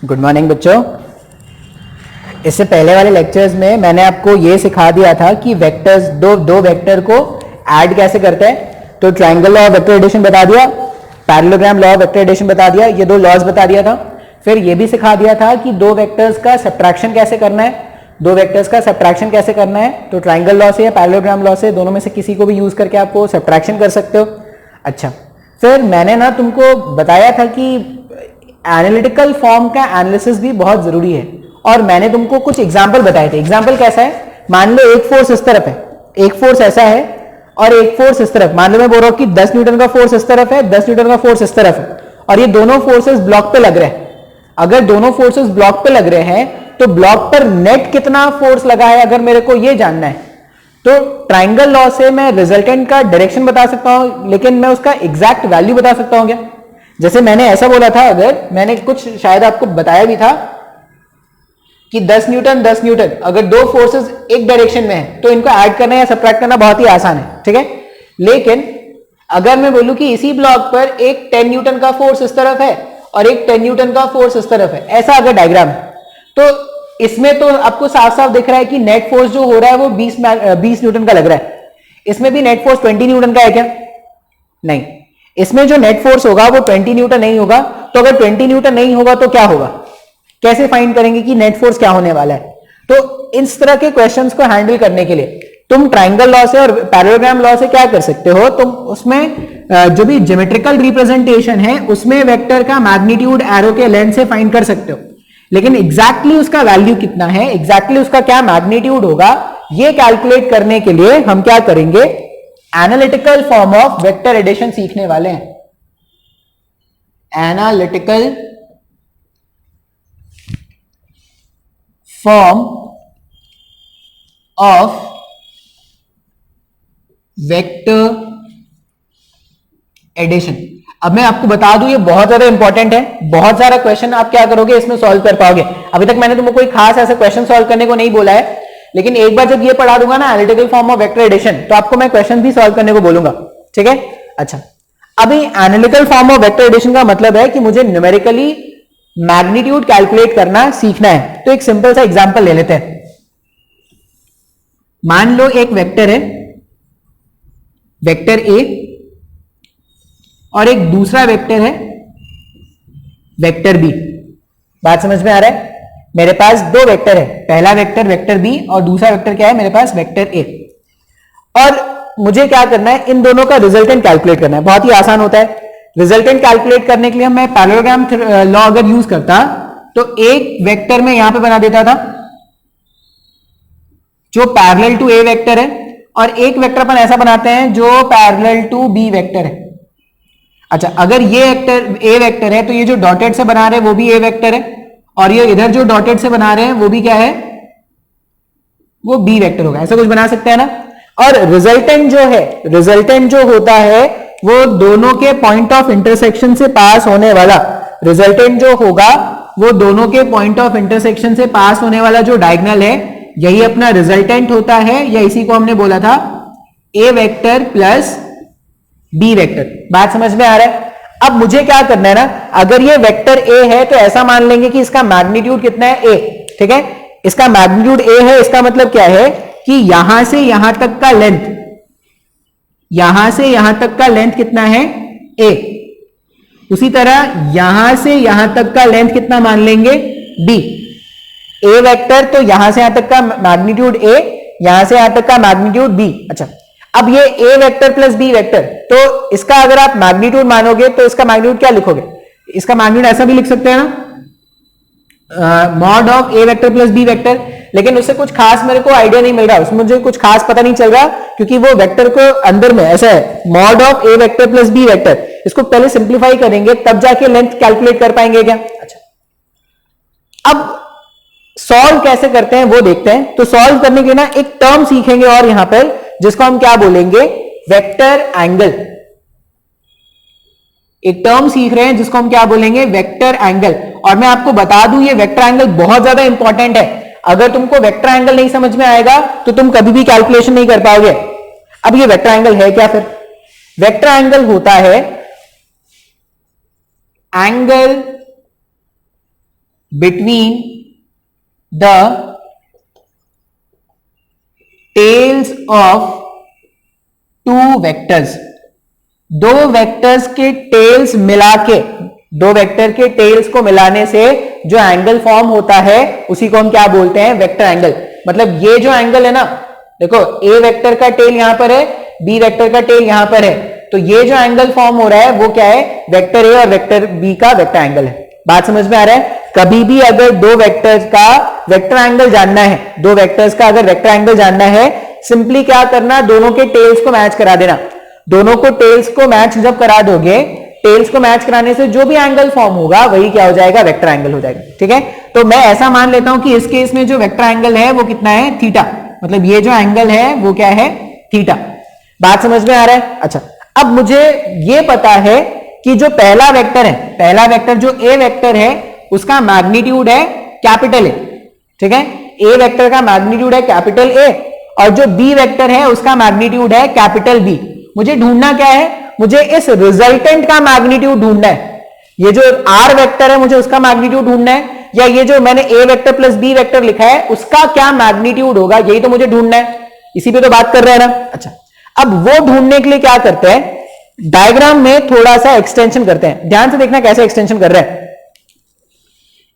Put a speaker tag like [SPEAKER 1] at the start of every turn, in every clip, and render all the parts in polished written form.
[SPEAKER 1] Good morning बच्चों। इससे पहले वाले लेक्चर्स में मैंने आपको ये सिखा दिया था कि वेक्टर्स दो वेक्टर को ऐड कैसे करते हैं। तो triangle law of vector addition बता दिया, parallelogram law of vector addition बता दिया, ये दो लॉज बता दिया था। फिर ये भी सिखा दिया था कि दो वेक्टर्स का सब्ट्रैक्शन कैसे करना है, दो वेक्टर्स का सब्ट्रैक्शन कैसे करना है। तो ट्रायंगल लॉ से या पैरेललोग्राम लॉ से दोनों में से किसी को भी यूज करके आप वो सब्ट्रैक्शन कर सकते हो। अच्छा, फिर मैंने ना तुमको बताया था कि एनालिटिकल फॉर्म का एनालिसिस भी बहुत जरूरी है, और मैंने तुमको कुछ एग्जांपल बताए थे। एग्जांपल कैसा है, मान लो एक फोर्स इस तरफ है, एक फोर्स ऐसा है और एक फोर्स इस तरफ। मान लो मैं बोल रहा हूं कि 10 न्यूटन का फोर्स इस तरफ है, 10 न्यूटन का फोर्स इस तरफ है, और ये दोनों फोर्सेस ब्लॉक पे लग रहे हैं। अगर दोनों फोर्सेस ब्लॉक पे लग रहे हैं तो ब्लॉक पर नेट कितना फोर्स लगा है अगर मेरे को ये जानना है, तो ट्रायंगल लॉ से मैं रिजल्टेंट का डायरेक्शन बता सकता हूं, लेकिन मैं उसका एग्जैक्ट वैल्यू बता सकता हूं क्या? जैसे मैंने ऐसा बोला था, अगर मैंने कुछ शायद आपको बताया भी था कि 10 न्यूटन 10 न्यूटन, अगर दो फोर्सेस एक डायरेक्शन में है तो इनको ऐड करना या सब्ट्रैक्ट करना बहुत ही आसान है, ठीक है। लेकिन अगर मैं बोलूं कि इसी ब्लॉक पर एक 10 न्यूटन का फोर्स इस तरफ है और एक 10 न्यूटन का फोर्स इस तरफ है, ऐसा अगर डायग्राम है, तो इसमें तो आपको साफ साफ दिख रहा है कि नेट फोर्स जो हो रहा है वो 20 न्यूटन का लग रहा है। इसमें भी नेट फोर्स 20 न्यूटन का है क्या? नहीं, इसमें जो नेट फोर्स होगा वो 20 न्यूटन नहीं होगा। तो अगर 20 न्यूटन नहीं होगा तो क्या होगा, कैसे फाइंड करेंगे कि नेट फोर्स क्या होने वाला है? तो इस तरह के क्वेश्चंस को हैंडल करने के लिए तुम ट्रायंगल लॉ से और पैरेललोग्राम लॉ से क्या कर सकते हो, तुम उसमें जो भी ज्योमेट्रिकल रिप्रेजेंटेशन है उसमें वेक्टर का मैग्नीट्यूड एरो के लेंथ से फाइंड कर सकते हो, लेकिन एग्जैक्टली उसका वैल्यू कितना है, एग्जैक्टली उसका क्या मैग्नीट्यूड होगा, ये कैलकुलेट करने के लिए हम क्या करेंगे, analytical form of vector addition सीखने वाले हैं। Analytical form of vector addition. अब मैं आपको बता दूं, ये बहुत ज्यादा इंपॉर्टेंट है। बहुत सारा क्वेश्चन आप क्या करोगे, इसमें सॉल्व कर पाओगे। अभी तक मैंने तुमको कोई खास ऐसा क्वेश्चन सॉल्व करने को नहीं बोला है, लेकिन एक बार जब ये पढ़ा दूंगा ना analytical form of vector addition, तो आपको मैं क्वेश्चन भी सॉल्व करने को बोलूंगा, ठीक है। अच्छा, अभी analytical form of vector addition का मतलब है कि मुझे न्यूमेरिकली मैग्नीट्यूड कैलकुलेट करना सीखना है। तो एक सिंपल सा एग्जांपल ले लेते हैं। मान लो एक वेक्टर है, वेक्टर ए, और एक दूसरा वेक्टर है वेक्टर बी। बात समझ में आ रहा है? मेरे पास दो वेक्टर है, पहला वेक्टर वेक्टर बी और दूसरा वेक्टर क्या है मेरे पास, वेक्टर ए। और मुझे क्या करना है, इन दोनों का रिजल्टेंट कैलकुलेट करना है। बहुत ही आसान होता है। रिजल्टेंट कैलकुलेट करने के लिए मैं पैरेललोग्राम लॉ अगर यूज करता तो एक वेक्टर में यहां पे बना देता था जो पैरेलल टू ए वेक्टर है, और एक वेक्टर अपन ऐसा बनाते हैं जो पैरेलल टू बी वेक्टर है। अच्छा, अगर ये वेक्टर ए वेक्टर है तो ये जो डॉटेड से बना रहे हैं वो भी ए वेक्टर है, और ये इधर जो डॉटेड से बना रहे हैं वो भी क्या है, वो बी वेक्टर होगा। ऐसा कुछ बना सकते हैं ना। और रिजल्टेंट जो है, रिजल्टेंट जो होता है वो दोनों के पॉइंट ऑफ इंटरसेक्शन से पास होने वाला, रिजल्टेंट जो होगा वो दोनों के पॉइंट ऑफ इंटरसेक्शन से पास होने वाला जो डायगोनल है, यही अपना रिजल्टेंट होता है, या इसी को हमने बोला था ए वेक्टर प्लस बी वेक्टर। बात समझ में आ रहा है? अब मुझे क्या करना है ना, अगर ये वेक्टर ए है तो ऐसा मान लेंगे कि इसका मैग्नीट्यूड कितना है, ए, ठीक है। इसका मैग्नीट्यूड ए है, इसका मतलब क्या है कि यहां से यहां तक का लेंथ, यहां से यहां तक का लेंथ कितना है, ए। उसी तरह यहां से यहां तक का लेंथ कितना मान लेंगे, बी। ए वेक्टर तो यहां से यहां तक का मैग्नीट्यूड ए, यहां से यहां तक का मैग्नीट्यूड बी। अच्छा, अब ये ए वेक्टर प्लस बी वेक्टर, तो इसका अगर आप मैग्नीट्यूड मानोगे तो इसका मैग्नीट्यूड क्या लिखोगे, इसका मैग्नीट्यूड ऐसा भी लिख सकते हैं ना, mod of A vector plus B vector. लेकिन उससे कुछ खास मेरे को आइडिया नहीं मिल रहा, उसमें मुझे कुछ खास पता नहीं चल रहा, क्योंकि वो वेक्टर को अंदर में ऐसा है, mod of A vector plus B vector. इसको पहले सिंप्लीफाई करेंगे तब जाके लेंथ कैलकुलेट कर पाएंगे क्या। अच्छा, अब सॉल्व कैसे करते हैं वो देखते हैं। तो सॉल्व करने के लिए ना एक टर्म सीखेंगे और यहां पर, जिसको हम क्या बोलेंगे, वेक्टर एंगल। एक टर्म सीख रहे हैं जिसको हम क्या बोलेंगे, वेक्टर एंगल। और मैं आपको बता दूं ये वेक्टर एंगल बहुत ज्यादा इंपॉर्टेंट है। अगर तुमको वेक्टर एंगल नहीं समझ में आएगा तो तुम कभी भी कैलकुलेशन नहीं कर पाओगे। अब ये वेक्टर एंगल है क्या? फिर वेक्टर एंगल होता है angle between the tails of two vectors, दो वेक्टर्स के टेल्स मिला के, दो वेक्टर के टेल्स को मिलाने से जो एंगल फॉर्म होता है उसी को हम क्या बोलते हैं, वेक्टर एंगल। मतलब ये जो एंगल है ना, देखो ए वेक्टर का टेल यहां पर है, बी वेक्टर का टेल यहां पर है, तो ये जो एंगल फॉर्म हो रहा है वो क्या है, वेक्टर ए और वेक्टर बी का वेक्टर एंगल है। बात समझ में आ रहा है? कभी भी अगर दो वेक्टर्स का वेक्टर एंगल जानना है, दो वेक्टर्स का अगर वेक्टर एंगल जानना है, सिंपली क्या करना, दोनों के टेल्स को मैच करा देना। दोनों को टेल्स को मैच जब करा दोगे, टेल्स को मैच कराने से जो भी एंगल फॉर्म होगा वही क्या हो जाएगा, वेक्टर एंगल हो जाएगा। ठीक है, तो मैं ऐसा मान लेता हूं कि इस केस में जो वेक्टर एंगल है वो कितना है, थीटा। मतलब ये जो एंगल है वो क्या है, थीटा। बात समझ में आ रहा है? अच्छा, अब मुझे ये पता है कि जो पहला वेक्टर है, पहला वेक्टर जो ए वेक्टर है उसका मैग्नीट्यूड है कैपिटल ए। ठीक है, ए वेक्टर का मैग्नीट्यूड है कैपिटल ए और जो बी वेक्टर है उसका मैग्नीट्यूड है कैपिटल बी। मुझे ढूंढना क्या है, मुझे इस रिजल्टेंट का मैग्नीट्यूड ढूंढना है। ये जो आर वेक्टर है मुझे उसका मैग्नीट्यूड ढूंढना है, या ये जो मैंने ए वेक्टर प्लस बी वेक्टर लिखा है उसका क्या मैग्नीट्यूड होगा, यही तो मुझे ढूंढना है। इसी पे तो बात कर रहे हैं ना। अच्छा, अब वो ढूंढने के लिए क्या करते हैं, डायग्राम में थोड़ा सा एक्सटेंशन करते हैं। ध्यान से देखना कैसे एक्सटेंशन कर रहे हैं।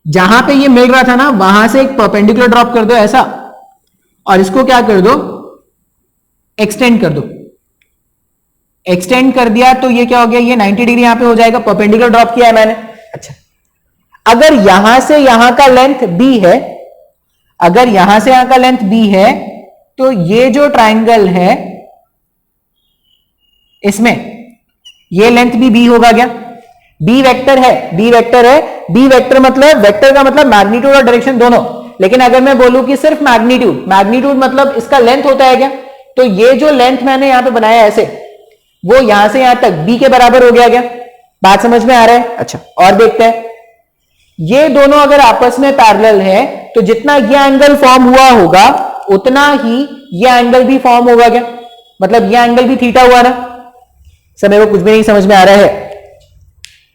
[SPEAKER 1] जहां पे ये मिल रहा था ना वहां से एक परपेंडिकुलर ड्रॉप कर दो ऐसा, और इसको क्या कर दो, एक्सटेंड कर दो। एक्सटेंड कर दिया तो ये क्या हो गया, ये 90 डिग्री यहां पे हो जाएगा, परपेंडिकुलर ड्रॉप किया है मैंने। अच्छा, अगर यहां से यहां का लेंथ b है, अगर यहां से यहां का लेंथ b है, तो ये जो ट्राइंगल है इसमें ये लेंथ भी b होगा क्या, b वेक्टर है, b वेक्टर है, b वेक्टर मतलब वेक्टर का मतलब मैग्नीट्यूड और डायरेक्शन दोनों। लेकिन अगर मैं बोलूं कि सिर्फ मैग्नीट्यूड, मैग्नीट्यूड मतलब इसका लेंथ होता है क्या, तो ये जो लेंथ मैंने यहां पे बनाया ऐसे, वो यहां से यहां तक b के बराबर हो गया क्या। बात समझ में आ रहा है? अच्छा, और देखते हैं, ये दोनों अगर आपस में पैरेलल है तो जितना ये एंगल फॉर्म हुआ होगा उतना ही ये एंगल भी फॉर्म होगा क्या, मतलब ये एंगल भी थीटा हुआ ना। समय को कुछ भी नहीं समझ में आ रहा है,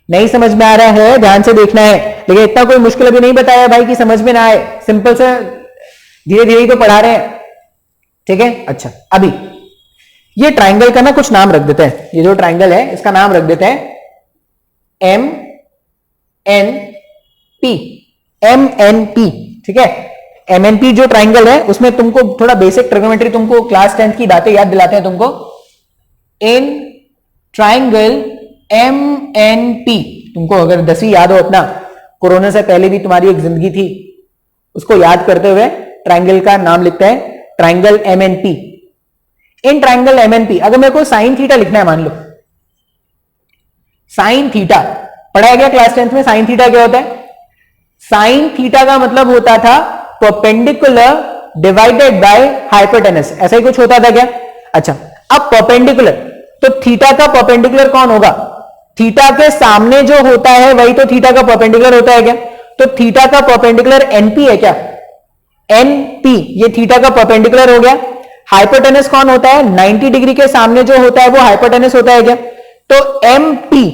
[SPEAKER 1] नहीं समझ में आ रहा है, ध्यान से देखना है। लेकिन इतना कोई मुश्किल अभी नहीं बताया भाई कि समझ में ना आए, सिंपल से धीरे धीरे ही तो पढ़ा रहे हैं। ठीक है, अच्छा, अभी ये ट्राइंगल का ना कुछ नाम रख देते हैं। ये जो ट्राइंगल है इसका नाम रख देते हैं M N P, M N P. ठीक है, एम एन पी जो ट्राइंगल है उसमें तुमको थोड़ा बेसिक ट्रिग्नोमेट्री, तुमको क्लास 10th की बातें याद दिलाते हैं तुमको। In triangle M N P, तुमको अगर 10वीं याद हो अपना, कोरोना से पहले भी तुम्हारी एक जिंदगी थी, उसको याद करते हुए ट्राइंगल का नाम लिखते हैं triangle M N P. In triangle M N P, अगर मेरे को साइन थीटा लिखना है, मान लो साइन थीटा, पढ़ाया गया क्लास 10th में। साइन थीटा क्या होता है, साइन थीटा का मतलब होता था परपेंडिकुलर डिवाइडेड बाय हाइपोटेनस, ऐसा ही कुछ होता था क्या। अच्छा, अब परपेंडिकुलर, तो थीटा का परपेंडिकुलर कौन होगा, थीटा के सामने जो होता है वही तो थीटा का परपेंडिकुलर होता है क्या। तो थीटा का परपेंडिकुलर एनपी है क्या, एनपी, ये थीटा का परपेंडिकुलर हो गया। हाइपोटेनस कौन होता है, 90 डिग्री के सामने जो होता है वो हाइपोटेनस होता है क्या। तो एमपी,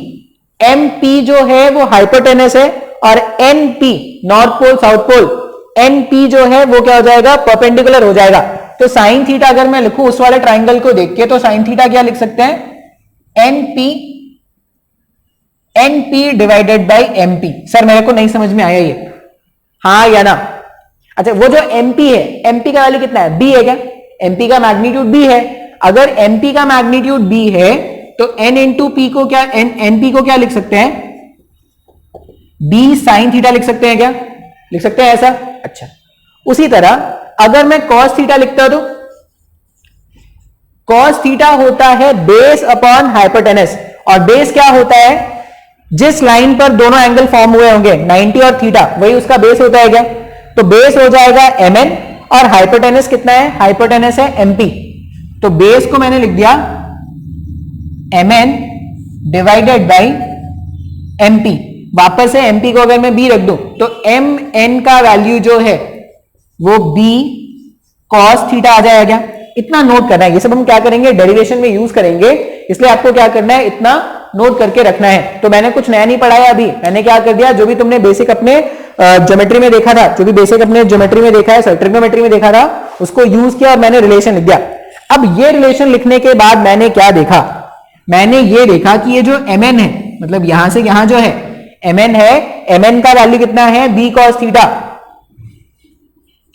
[SPEAKER 1] एमपी जो है वो हाइपोटेनस है, और NP north pole south pole, NP जो है वो क्या हो जाएगा, परपेंडिकुलर हो जाएगा। तो साइन थीटा अगर मैं लिखूं उस वाले ट्राइंगल को देख के, तो साइन थीटा क्या लिख सकते हैं, NP, NP divided by MP. Sir मेरे को नहीं समझ में आया ये, हाँ या ना। अच्छा, वो जो एमपी है, एमपी का वैल्यू कितना है, बी है क्या, एमपी का मैग्नीट्यूड बी है। अगर एमपी का मैग्नीट्यूड बी है तो एन इंटू पी को क्या, एनपी को क्या लिख सकते हैं, बी साइन थीटा लिख सकते हैं क्या, लिख सकते हैं ऐसा। अच्छा, उसी तरह अगर मैं कॉस थीटा लिखता हूं तो कॉस थीटा होता है बेस अपॉन हाइपोटेनस, और बेस क्या होता है, जिस लाइन पर दोनों एंगल फॉर्म हुए होंगे 90 और थीटा, वही उसका बेस होता है क्या। तो बेस हो जाएगा mn, और हाइपोटेनस कितना है, हाइपोटेनस है mp। तो बेस को मैंने लिख दिया mn डिवाइडेड बाई mp। वापस से mp को अगर मैं b रख दूं तो mn का वैल्यू जो है वो b cos थीटा आ जाएगा। इतना नोट करना है, ये सब हम क्या करेंगे, डेरिवेशन में यूज करेंगे, इसलिए आपको क्या करना है, इतना नोट करके रखना है। तो मैंने कुछ नया नहीं पढ़ाया अभी, मैंने क्या कर दिया, जो भी तुमने बेसिक अपने ज्योमेट्री में देखा था, जो भी बेसिक अपने ज्योमेट्री में देखा है, ट्रिग्नोमेट्री में देखा था, उसको यूज किया और मैंने रिलेशन लिख दिया। अब ये रिलेशन लिखने के बाद मैंने क्या देखा, मैंने ये देखा कि ये जो mn है, मतलब यहां से यहां जो है mn है, mn का वैल्यू कितना है, b cos थीटा।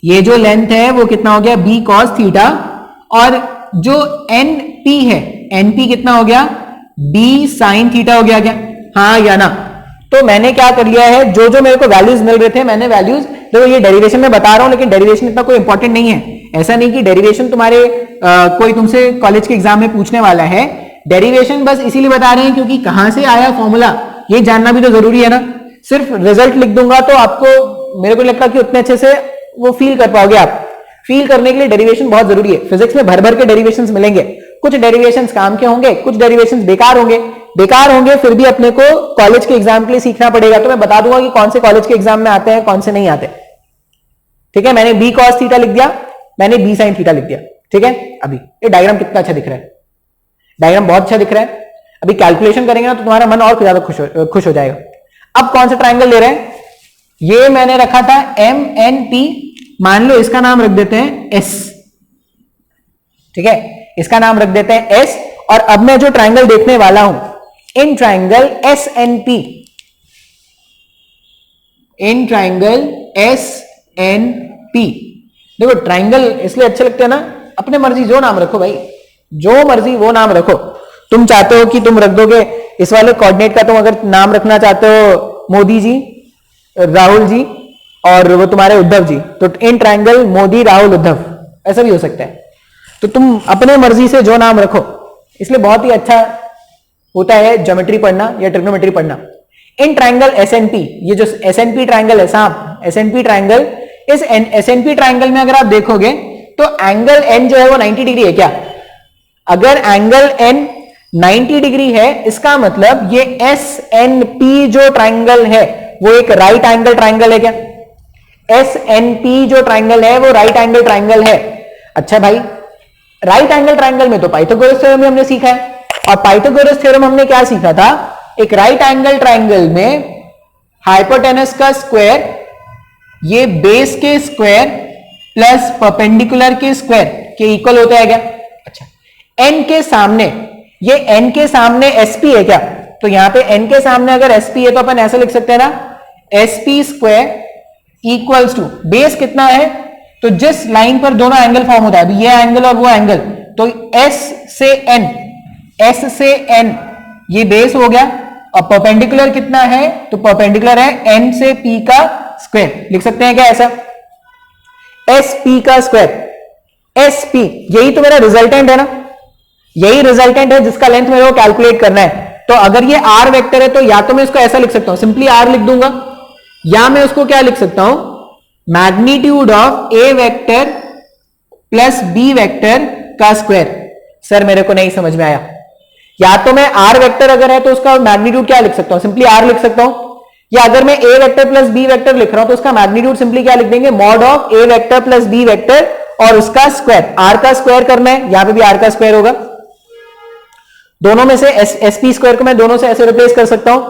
[SPEAKER 1] ये जो लेंथ है वो कितना हो गया, b cos थीटा, और जो np है, np कितना हो गया, b sin थीटा हो गया क्या, हाँ या ना। तो मैंने क्या कर लिया है, जो जो मेरे को वैल्यूज मिल रहे थे मैंने वैल्यूज, देखो ये डेरिवेशन में बता रहा हूं, लेकिन डेरिवेशन इतना कोई इंपॉर्टेंट नहीं है। ऐसा नहीं कि डेरिवेशन तुम्हारे कोई तुमसे कॉलेज के एग्जाम में पूछने वाला है। डेरिवेशन बस इसीलिए बता रहे हैं क्योंकि कहां से आया फॉर्मूला ये जानना भी तो जरूरी है ना। सिर्फ रिजल्ट लिख दूंगा तो आपको, मेरे को लगता है कि उतने अच्छे से वो फील कर पाओगे। आप फील करने के लिए डेरिवेशन बहुत जरूरी है। फिजिक्स में भर भर के डेरिवेशंस मिलेंगे, कुछ डेरिवेशंस काम के होंगे, कुछ डेरिवेशंस बेकार होंगे, फिर भी अपने को कॉलेज के एग्जाम के लिए सीखना पड़ेगा। तो मैं बता दूंगा कि कौन से कॉलेज के एग्जाम में आते हैं, कौन से नहीं आते। ठीक है, मैंने b cos थीटा लिख दिया, मैंने b sin थीटा लिख दिया। ठीक है, अभी ये डायग्राम कितना अच्छा दिख रहा है, डायग्राम बहुत अच्छा दिख रहा है। अभी कैलकुलेशन करेंगे ना तो तुम्हारा मन और ज्यादा खुश हो जाएगा। अब कौन सा ट्राइंगल ले रहे हैं, ये मैंने रखा था MNP, मान लो इसका नाम रख देते हैं S। ठीक है, इसका नाम रख देते हैं S। और अब मैं जो ट्राइंगल देखने वाला हूं, in triangle SNP, in triangle SNP, देखो ट्राइंगल इसलिए अच्छे लगते हैं ना, अपने मर्जी जो नाम रखो भाई, जो मर्जी वो नाम रखो। तुम चाहते हो कि तुम रख दोगे इस वाले कोऑर्डिनेट का, तुम अगर नाम रखना चाहते हो मोदी जी, राहुल जी और वो तुम्हारे उद्धव जी, तो इन ट्राइंगल मोदी राहुल उद्धव, ऐसा भी हो सकता है। तो तुम अपने मर्जी से जो नाम रखो, इसलिए बहुत ही अच्छा होता है ज्योमेट्री पढ़ना या ट्रिग्नोमेट्री पढ़ना। इन ट्राइंगल SNP, ये जो SNP ट्राइंगल है सांप, SNP ट्राइंगल, इस SNP ट्राइंगल में अगर आप देखोगे तो एंगल n जो है वो 90 डिग्री है क्या। अगर एंगल n 90 डिग्री है, इसका मतलब ये SNP जो ट्राइंगल है वो एक राइट एंगल ट्राइंगल है क्या। SNP जो ट्राइंगल है वो राइट एंगल ट्राइंगल है। अच्छा भाई, राइट एंगल ट्राइंगल में तो पाइथागोरस थ्योरम हमने सीखा है, और पाइथागोरस थ्योरम हमने क्या सीखा था, एक राइट एंगल ट्राइंगल में हाइपोटेनस का स्क्वायर, ये बेस के स्क्वायर प्लस परपेंडिकुलर के स्क्वायर के इक्वल होता है क्या। अच्छा, n के सामने, ये n के सामने SP है क्या, तो यहां पे n के सामने अगर SP है तो अपन ऐसे लिख सकते हैं ना, SP square equals to base कितना है, तो जिस लाइन पर दोनों एंगल फॉर्म होता है, अभी ये एंगल और वो एंगल, तो S से N ये बेस हो गया, और परपेंडिकुलर कितना है, तो परपेंडिकुलर है N से P का स्क्वायर, लिख सकते हैं क्या ऐसा, SP का स्क्वायर, SP, यही तो मेरा रिजल्टेंट है ना, यही रिजल्टेंट है जिसका लेंथ मेरे को कैलकुलेट करना है। तो अगर ये R वेक्टर है तो या तो मैं इसको ऐसा लिख सकता हूं, सिंपली R लिख दूंगा, या मैं उसको क्या लिख सकता हूं, magnitude of A vector plus B vector का स्क्वायर। सर मेरे को नहीं समझ में आया, या तो मैं R वेक्टर अगर है तो उसका मैग्नीट्यूड क्या लिख सकता हूं, सिंपली R लिख सकता हूं, या अगर मैं A vector plus B vector लिख रहा हूं तो उसका मैग्नीट्यूड सिंपली क्या लिख देंगे, mod of A vector plus B vector और उसका स्क्वायर। R का स्क्वायर करना है, यहां पे भी R का स्क्वायर होगा, दोनों में से SP स्क्वायर को मैं दोनों से ऐसे रिप्लेस कर सकता हूं,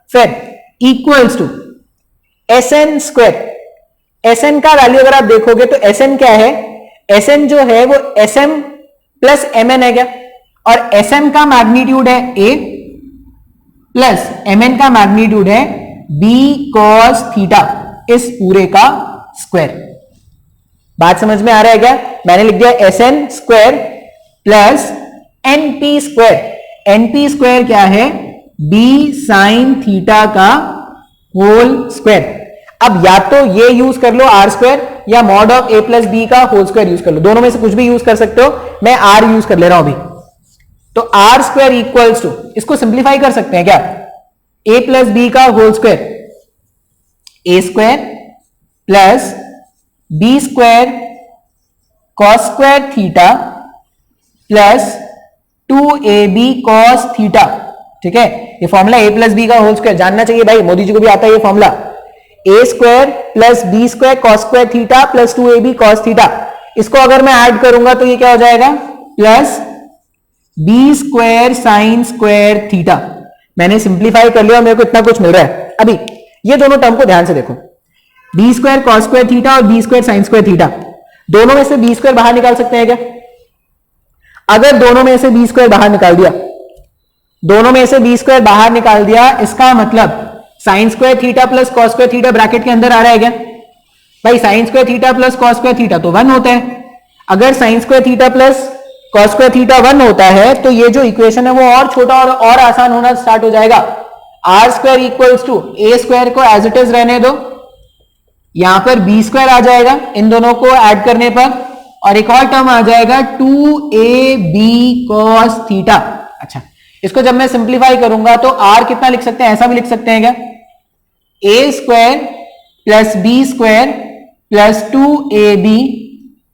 [SPEAKER 1] फिर equals to SN square. SN का वैल्यू अगर आप देखोगे तो SN क्या है, SN जो है वो SM प्लस MN है क्या, और SM का मैग्नीट्यूड है A प्लस MN का मैग्नीट्यूड है B cos थीटा, इस पूरे का स्क्वायर। बात समझ में आ रहा है क्या, मैंने लिख दिया SN square plus NP square. NP square क्या है, B sin थीटा का होल स्क्वायर। अब या तो ये यूज कर लो R स्क्वायर, या mod of A plus B का होल स्क्वायर यूज कर लो, दोनों में से कुछ भी यूज कर सकते हो, मैं R यूज कर ले रहा हूं अभी। तो R स्क्वायर इक्वल्स टू, इसको सिंप्लीफाई कर सकते हैं क्या, A प्लस B का whole square, A square plus B square cos square theta plus 2AB cos theta. ठीक है, ये फॉर्मूला A प्लस B का होल स्क्वायर जानना चाहिए भाई, मोदी जी को भी आता है ये formula, A square plus B square cos square theta plus 2AB cos theta. इसको अगर मैं ऐड करूंगा तो ये क्या हो जाएगा, plus B square sine square theta. मैंने सिंप्लीफाई कर लिया और मेरे को इतना कुछ मिल रहा है। अभी ये दोनों टर्म को ध्यान से देखो, B square cos square theta और B square sine square theta, दोनों में से बी स्क्वायर बाहर निकाल सकते हैं क्या? अगर दोनों में से बी स्क्वायर बाहर निकाल दिया, दोनों में से बी स्क्वायर बाहर निकाल दिया, इसका मतलब sign square theta plus cos square theta bracket के अंदर आ रहा है क्या? भाई sign square theta plus cos square theta तो 1 होता है। अगर sign square theta plus cos square theta 1 होता है तो ये जो इक्वेशन है वो और छोटा और आसान होना स्टार्ट हो जाएगा। R square equals to A square को एज इट इज रहने दो, यहां पर बी स्क्वायर आ जाएगा इन दोनों को ऐड करने पर, और एक और टर्म आ जाएगा 2ab cos थीटा। अच्छा, इसको जब मैं सिंप्लीफाई करूंगा तो आर कितना लिख सकते हैं? ऐसा भी लिख सकते हैं क्या? A square plus B square plus 2ab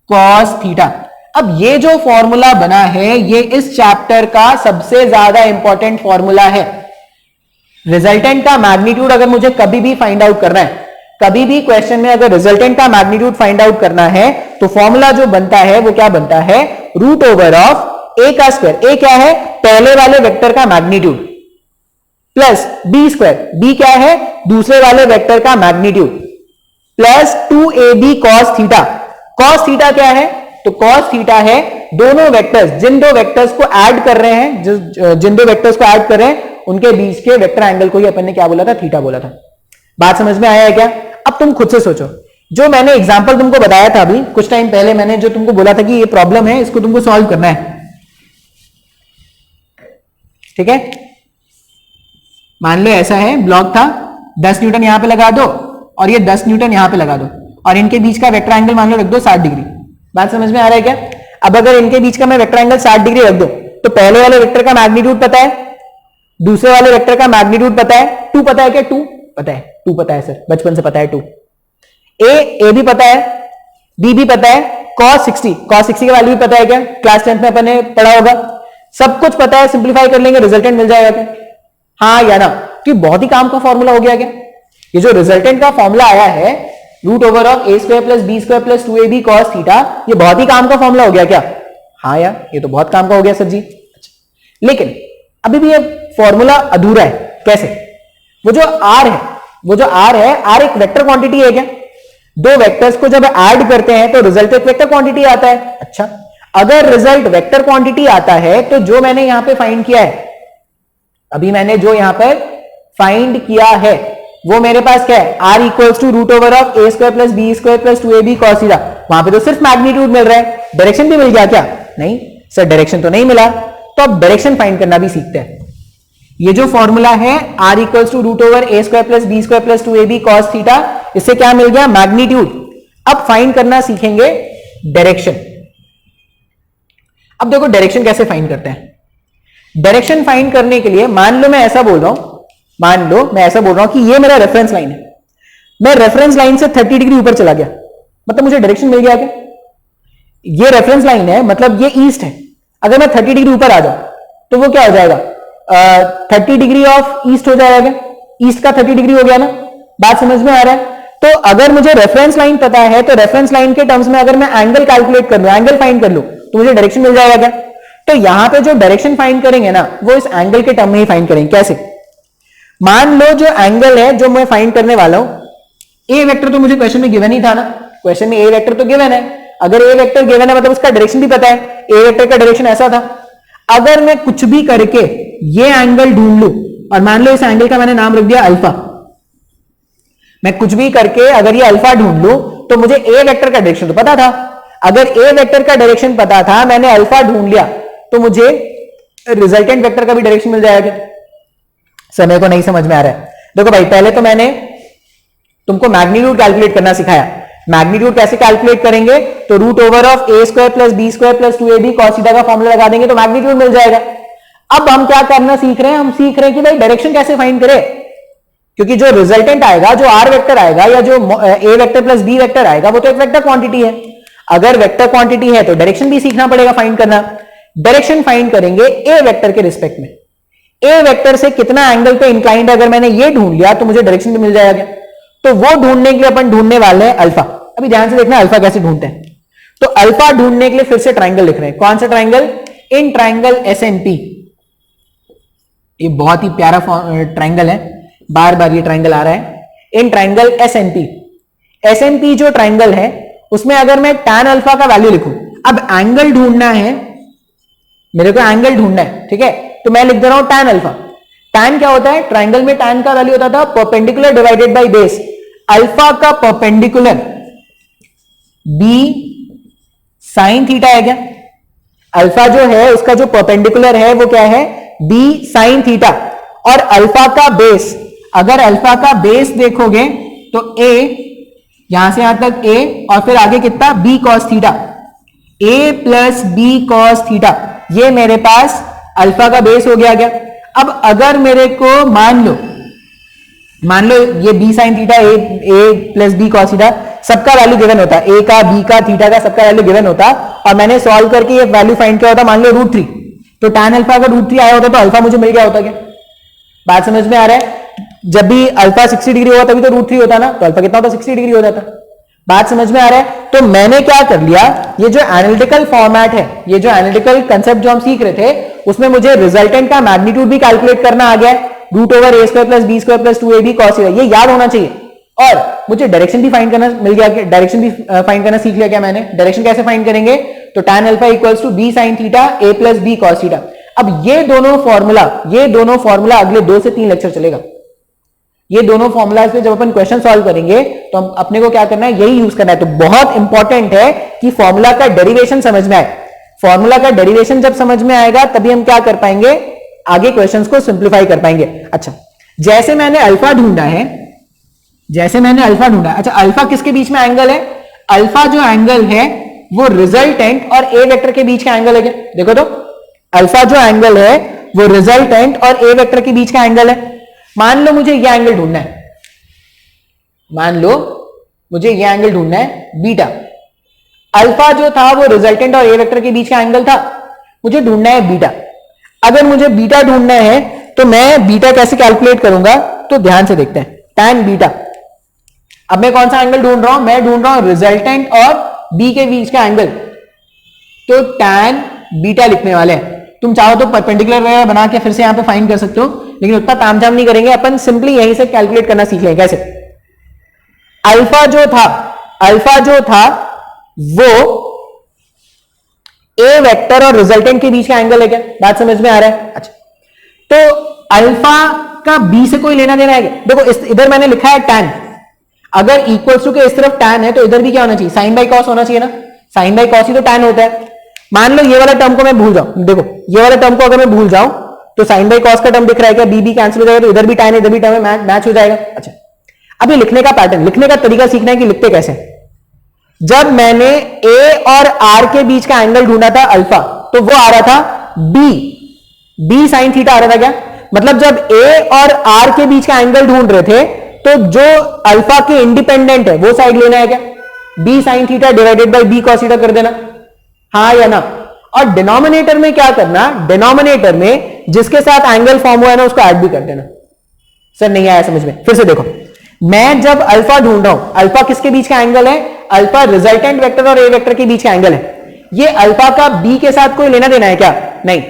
[SPEAKER 1] cos theta. अब ये जो फॉर्मूला बना है ये इस चैप्टर का सबसे ज्यादा इंपॉर्टेंट फॉर्मूला है। रिजल्टेंट का मैग्नीट्यूड अगर मुझे कभी भी फाइंड आउट करना है, कभी भी क्वेश्चन में अगर रिजल्टेंट का मैग्नीट्यूड फाइंड आउट करना है तो फॉर्मूला जो बनता है वो क्या बनता है? रूट ओवर ऑफ ए का स्क्वायर, ए क्या है? पहले वाले वेक्टर का magnitude, plus B square, B क्या है? दूसरे वाले वेक्टर का magnitude, plus 2ab cos theta. cos theta क्या है? तो cos थीटा है दोनों वेक्टर्स, जिन दो वेक्टर्स को ऐड कर रहे हैं, जिन दो वेक्टर्स को ऐड कर रहे हैं उनके बीच के वेक्टर एंगल को ही अपन ने क्या बोला था? थीटा बोला था। बात समझ में आया है क्या? अब तुम खुद से सोचो, जो मैंने एग्जांपल तुमको बताया था अभी कुछ टाइम पहले, मैंने जो तुमको बोला था कि ये प्रॉब्लम है, इसको तुमको सॉल्व करना है, ठीक है? मान लो ऐसा है, ब्लॉक था, 10 न्यूटन यहां पे लगा दो और ये 10 न्यूटन यहां पे लगा दो, और इनके बीच का वेक्टर एंगल मान लो रख दो 60 डिग्री। बात समझ में आ रहा है क्या? अब अगर इनके बीच का मैं वेक्टर एंगल 60 डिग्री रख दो तो पहले वाले वेक्टर का मैग्नीट्यूड पता है, दूसरे वाले वेक्टर का मैग्नीट्यूड पता है, 2 पता है क्या? 2 पता है, 2 पता है सर, बचपन से पता है 2। ए भी पता है, बी भी पता है, cos 60 का वैल्यू भी पता है क्या? क्लास 10th में अपन ने पढ़ा होगा। सब कुछ पता है, सिंप्लीफाई कर लेंगे रिजल्टेंट मिल जाएगा क्या? हाँ या ना? तो बहुत ही काम का फॉर्मूला हो गया क्या? ये जो रिजल्टेंट का फॉर्मूला आया है root over of A square plus B square plus 2ab cos theta, ये बहुत ही काम का फॉर्मूला हो गया क्या? हाँ यार, ये तो बहुत काम का हो गया सर जी। अच्छा, लेकिन अभी भी ये फॉर्मूला अधूरा है। कैसे? वो जो आर है, आर एक वेक्टर क्वांटिटी है क्या? दो वेक्टर्स को जब ऐड करते हैं तो रिजल्ट एक वेक्टर क्वांटिटी आता है। अच्छा, अगर रिजल्ट वेक्टर क्वांटिटी आता है तो जो मैंने यहां पे फाइंड किया है, अभी मैंने जो यहां पर फाइंड किया है वो मेरे पास क्या है? R equals to root over of A square plus B square plus 2ab cos theta. वहां पे तो सिर्फ मैग्नीट्यूड मिल रहा है, डायरेक्शन भी मिल गया क्या? नहीं सर, डायरेक्शन तो नहीं मिला। तो अब डायरेक्शन फाइंड करना भी सीखते हैं। ये जो फॉर्मूला है R equals to root over A square plus B square plus 2ab cos theta, इससे क्या मिल गया? मैग्नीट्यूड। अब फाइंड करना सीखेंगे डायरेक्शन। अब देखो डायरेक्शन कैसे फाइंड करते हैं। डायरेक्शन फाइंड करने के लिए मान लो मैं ऐसा बोल रहा हूं कि ये मेरा रेफरेंस लाइन है, मैं रेफरेंस लाइन से 30 डिग्री ऊपर चला गया, मतलब मुझे डायरेक्शन मिल गया क्या? ये रेफरेंस लाइन है, मतलब ये ईस्ट है। अगर मैं 30 डिग्री ऊपर आ जाऊं तो वो क्या हो जाएगा? 30 डिग्री ऑफ ईस्ट हो जाएगा। ईस्ट का 30 डिग्री हो गया ना? बात समझ में आ रहा है? तो अगर मुझे रेफरेंस लाइन पता है तो रेफरेंस लाइन के टर्म्स में अगर मैं एंगल कैलकुलेट कर लूं, एंगल फाइंड कर लूं, तो मुझे डायरेक्शन मिल जाएगा क्या? तो यहां पे जो डायरेक्शन फाइंड करेंगे ना, वो इस एंगल के टर्म में ही फाइंड करेंगे। कैसे? मान लो जो एंगल है जो मैं फाइंड करने वाला हूं, ए वेक्टर तो मुझे क्वेश्चन में गिवन ही था ना, क्वेश्चन में ए वेक्टर तो गिवन है। अगर ए वेक्टर गिवन है मतलब उसका डायरेक्शन भी पता है, ए वेक्टर का डायरेक्शन ऐसा था। अगर मैं कुछ भी करके ये एंगल ढूंढ लूं, और मान लो इस एंगल का मैंने नाम रख दिया अल्फा, मैं कुछ भी करके अगर ये अल्फा ढूंढ लूं तो मुझे ए वेक्टर का डायरेक्शन तो पता था। अगर ए वेक्टर का डायरेक्शन पता था, मैंने अल्फा ढूंढ लिया, तो मुझे रिजल्टेंट वेक्टर का भी डायरेक्शन मिल जाएगा। समय को नहीं समझ में आ रहा है? देखो भाई, पहले तो मैंने तुमको मैग्नीट्यूड कैलकुलेट करना सिखाया। मैग्नीट्यूड कैसे कैलकुलेट करेंगे? तो root over of A square plus B square plus 2ab cos theta का फॉर्मूला लगा देंगे तो मैग्नीट्यूड मिल जाएगा। अब हम क्या करना सीख रहे हैं? हम सीख रहे हैं कि भाई डायरेक्शन कैसे फाइंड करें, क्योंकि जो रिजल्टेंट आएगा, जो आर वेक्टर आएगा या जो ए वेक्टर प्लस बी वेक्टर आएगा, वो तो एक वेक्टर क्वांटिटी है। अगर वेक्टर क्वांटिटी है तो डायरेक्शन भी सीखना पड़ेगा फाइंड करना। डायरेक्शन फाइंड करेंगे ए वेक्टर के रिस्पेक्ट में। ए वेक्टर से कितना एंगल पे इंक्लाइंड, अगर मैंने ये ढूंढ लिया तो मुझे डायरेक्शन भी मिल जाएगा। तो वो ढूंढने के लिए अपन ढूंढने वाले हैं अल्फा। अभी ध्यान से देखना अल्फा कैसे ढूंढते हैं। तो अल्फा ढूंढने के लिए फिर से ट्राइंगल लिख रहे हैं। कौन सा ट्राइंगल? In triangle S&P. ये बहुत ही प्यारा ट्राइंगल है, बार बार ये ट्राइंगल आ रहा है। इन ट्राइंगल एसएनपी जो ट्राइंगल है उसमें अगर मैं tan अल्फा का वैल्यू लिखूं, अब एंगल ढूंढना है मेरे को, एंगल ढूंढना है, ठीक है, तो मैं लिख दे रहा हूं tan अल्फा। tan क्या होता है, ट्राइंगल में tan का वैल्यू होता था perpendicular divided by base, alpha का परपेंडिकुलर b साइन थीटा है क्या, अल्फा जो है उसका जो परपेंडिकुलर है वो क्या है, b साइन थीटा, और अल्फा का बेस, अगर अल्फा का बेस देखोगे तो a, यहां से यहां तक a और फिर आगे कितना b cos theta, a plus b cos theta, ये मेरे पास अल्फा का बेस हो गया क्या। अब अगर मेरे को मान लो ये b sine theta, a plus b cos theta सबका वैल्यू गिवन होता, a का b का थीटा का सबका वैल्यू गिवन होता, और मैंने सॉल्व करके ये वैल्यू फाइंड किया होता, मान लो √3, तो tan अल्फा अगर √3 आया होता तो अल्फा मुझे मिल गया होता क्या। बात समझ में आ रहा है, जब भी अल्फा 60 डिग्री हुआ तभी तो √3 होता ना, तो अल्फा कितना होता, 60 डिग्री हो जाता। बात समझ में आ रहा है, तो मैंने क्या कर लिया, ये जो एनालिटिकल फॉर्मेट है, ये जो एनालिटिकल कंसेप्ट जो हम सीख रहे थे उसमें मुझे रिजल्टेंट का मैग्नीट्यूड भी कैलकुलेट करना आ गया है, √a² plus b² plus 2ab cos theta, ये याद होना चाहिए। और मुझे डायरेक्शन भी फाइंड करना मिल गया, डायरेक्शन भी फाइंड करना सीख लिया क्या मैंने। डायरेक्शन कैसे फाइंड करेंगे, तो tan alpha equals to b sine theta a plus b cos theta. अब ये दोनों फॉर्मूला अगले 2 से 3 लेक्चर चलेगा। ये दोनों फॉर्मुलाज पे जब अपन क्वेश्चन सॉल्व करेंगे तो हम अपने को क्या करना है, यही यूज करना है। तो बहुत इंपॉर्टेंट है कि फॉर्मूला का डेरिवेशन समझ में आए। फॉर्मूला का डेरिवेशन जब समझ में आएगा तभी हम क्या कर पाएंगे, आगे क्वेश्चंस को सिंप्लीफाई कर पाएंगे। अच्छा, जैसे मैंने अल्फा ढूंढा है, अच्छा अल्फा किसके बीच में एंगल है, अल्फा जो एंगल है वो रिजल्टेंट और ए वेक्टर के बीच का एंगल है क्या। देखो तो अल्फा जो एंगल है वो रिजल्टेंट और ए वेक्टर के बीच का एंगल है। मान लो मुझे यह एंगल ढूंढना है, बीटा। अल्फा जो था वो रिजल्टेंट और ए वेक्टर के बीच का एंगल था, मुझे ढूंढना है बीटा। अगर मुझे बीटा ढूंढना है तो मैं बीटा कैसे कैलकुलेट करूंगा, तो ध्यान से देखते हैं, tan बीटा। अब मैं कौन सा एंगल ढूंढ रहा हूं, मैं ढूंढ रहा हूं रिजल्टेंट और बी के बीच का एंगल, तो tan बीटा लिखने वाले हैं। तुम चाहो तो परपेंडिकुलर वगैरह बना के फिर से यहां पे फाइंड कर सकते हो, लेकिन उतना तामझाम नहीं करेंगे अपन, सिंपली यहीं से कैलकुलेट करना सीख लेंगे। कैसे, अल्फा जो था वो ए वेक्टर और रिजल्टेंट के बीच का एंगल है क्या, बात समझ में आ रहा है। अच्छा, तो अल्फा का बी से कोई लेना देना है क्या। देखो इधर मैंने लिखा है tan, अगर इक्वल्स टू के इस तरफ tan है तो इधर भी क्या होना चाहिए, साइन बाई कॉस होना चाहिए ना, साइन बाई कॉस ही तो tan होता है। मान लो ये वाला टर्म को मैं भूल जाऊं, देखो ये वाला टर्म को अगर मैं भूल जाऊं तो साइन बाई कॉस का टर्म दिख रहा है क्या, बी कैंसिल हो जाएगा, तो इधर भी tan है इधर भी टर्म है, मैच हो जाएगा। अच्छा, अभी लिखने का पैटर्न, लिखने का तरीका सीखना है कि लिखते कैसे। जब मैंने ए और आर के बीच का एंगल ढूंढा था अल्फा, तो वो आ रहा था बी साइन थीटा आ रहा था क्या, मतलब जब ए और आर के बीच का एंगल ढूंढ रहे थे तो जो अल्फा के इंडिपेंडेंट है वो साइड लेना है क्या, B sine theta divided by B cos theta कर देना, हाँ या ना। और डिनोमिनेटर में क्या करना, डिनोमिनेटर में जिसके साथ एंगल फॉर्म हुआ है ना उसको ऐड भी कर देना। सर नहीं आया समझ में, फिर से देखो, मैं जब अल्फा ढूंढ रहा हूं, अल्फा किसके बीच का एंगल है, अल्फा रिजल्टेंट वेक्टर और ए वेक्टर के बीच का एंगल है। ये अल्फा का बी के साथ कोई लेना देना है क्या, नहीं।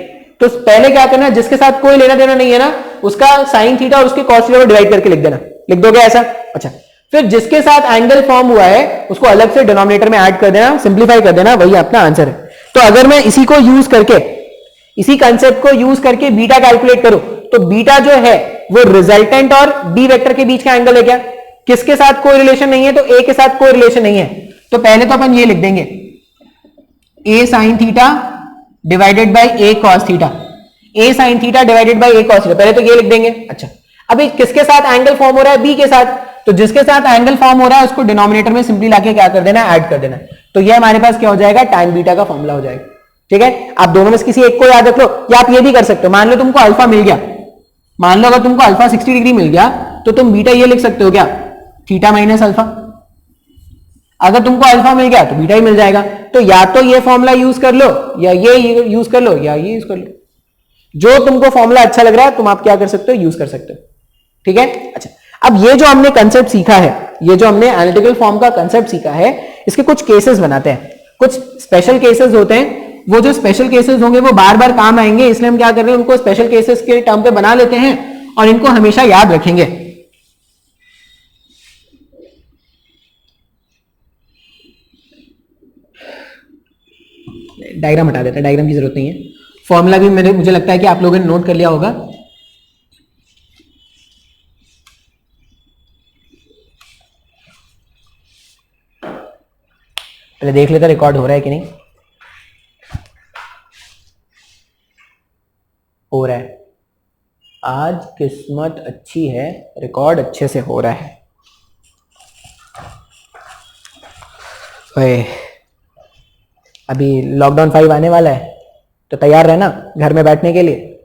[SPEAKER 1] तो पहले क्या करना, जिसके साथ कोई लेना देना नहीं है ना उसका साइन थीटा और उसके कॉस थीटा को डिवाइड करके लिख देना, लिख दोगे ऐसा। अच्छा, फिर जिसके साथ एंगल फॉर्म हुआ है उसको अलग से डिनोमिनेटर में ऐड कर देना, सिंप्लीफाई कर देना, वही अपना आंसर है। तो अगर मैं इसी को यूज करके, इसी कंसेप्ट को यूज करके बीटा कैलकुलेट करूं, तो बीटा जो है वो रिजल्टेंट और बी वेक्टर के बीच का एंगल है क्या, किसके साथ कोई रिलेशन नहीं है, तो ए के साथ कोई रिलेशन नहीं है। तो पहले तो अपन ये लिख देंगे A sine theta divided by A cos theta, A sine theta divided by A cos theta, पहले तो ये लिख देंगे। अच्छा, अभी किसके साथ एंगल फॉर्म हो रहा है, बी के साथ, तो जिसके साथ एंगल फॉर्म हो रहा है उसको डिनोमिनेटर में सिंपली लाके क्या कर देना, ऐड कर देना। तो ये हमारे पास क्या हो जाएगा, tan बीटा का फॉर्मूला हो जाएगा। ठीक है, आप दोनों में से किसी एक को याद रख लो, या आप ये भी कर सकते हो, मान लो तुमको अल्फा मिल गया, मान लो अगर तुमको अल्फा 60 डिग्री मिल गया तो तुम बीटा ये लिख सकते हो क्या, थीटा माइनस अल्फा। अगर तुमको अल्फा मिल गया तो बीटा ही मिल जाएगा। तो या तो ये फॉर्मूला यूज कर लो या ये यूज कर लो या ये यूज कर लो, जो तुमको फॉर्मूला अच्छा लग रहा है तुम आप क्या कर सकते हो, यूज कर सकते हो। ठीक है। अच्छा, अब ये जो हमने कंसेप्ट सीखा है, ये जो हमने एनालिटिकल फॉर्म का कंसेप्ट सीखा है, इसके कुछ केसेस बनाते हैं, कुछ स्पेशल केसेस होते हैं वो जो स्पेशल केसेस होंगे वो बार बार काम आएंगे, इसलिए हम क्या कर रहे हैं, उनको स्पेशल केसेस के टर्म पे बना लेते हैं और इनको हमेशा याद रखेंगे। डायग्राम हटा देते हैं, डायग्राम की जरूरत नहीं है। फॉर्मूला भी मुझे लगता है कि आप लोगों ने नोट कर लिया होगा। पहले देख लेते रिकॉर्ड हो रहा है कि नहीं। हो रहा है, आज किस्मत अच्छी है, रिकॉर्ड अच्छे से हो रहा है। अभी लॉकडाउन 5 आने वाला है, तो तैयार रहना घर में बैठने के लिए।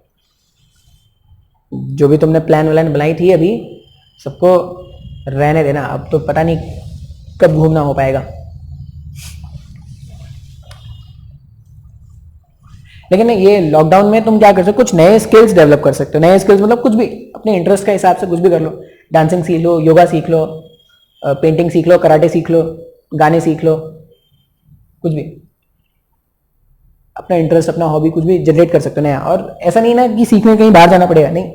[SPEAKER 1] जो भी तुमने प्लान व्लान बनाई थी अभी सबको रहने देना, अब तो पता नहीं कब घूमना हो पाएगा। लेकिन ये लॉकडाउन में तुम क्या कर सकते हो, कुछ नए स्किल्स डेवलप कर सकते हो। नए स्किल्स मतलब कुछ भी अपने इंटरेस्ट के हिसाब से कुछ भी कर लो। डांसिंग सीख लो, योगा सीख लो, पेंटिंग सीख लो, कराटे सीख लो, गाने सीख लो, कुछ भी अपना इंटरेस्ट, अपना हॉबी कुछ भी जनरेट कर सकते हो नया। और ऐसा नहीं ना कि सीखने कहीं बाहर जाना पड़ेगा, नहीं,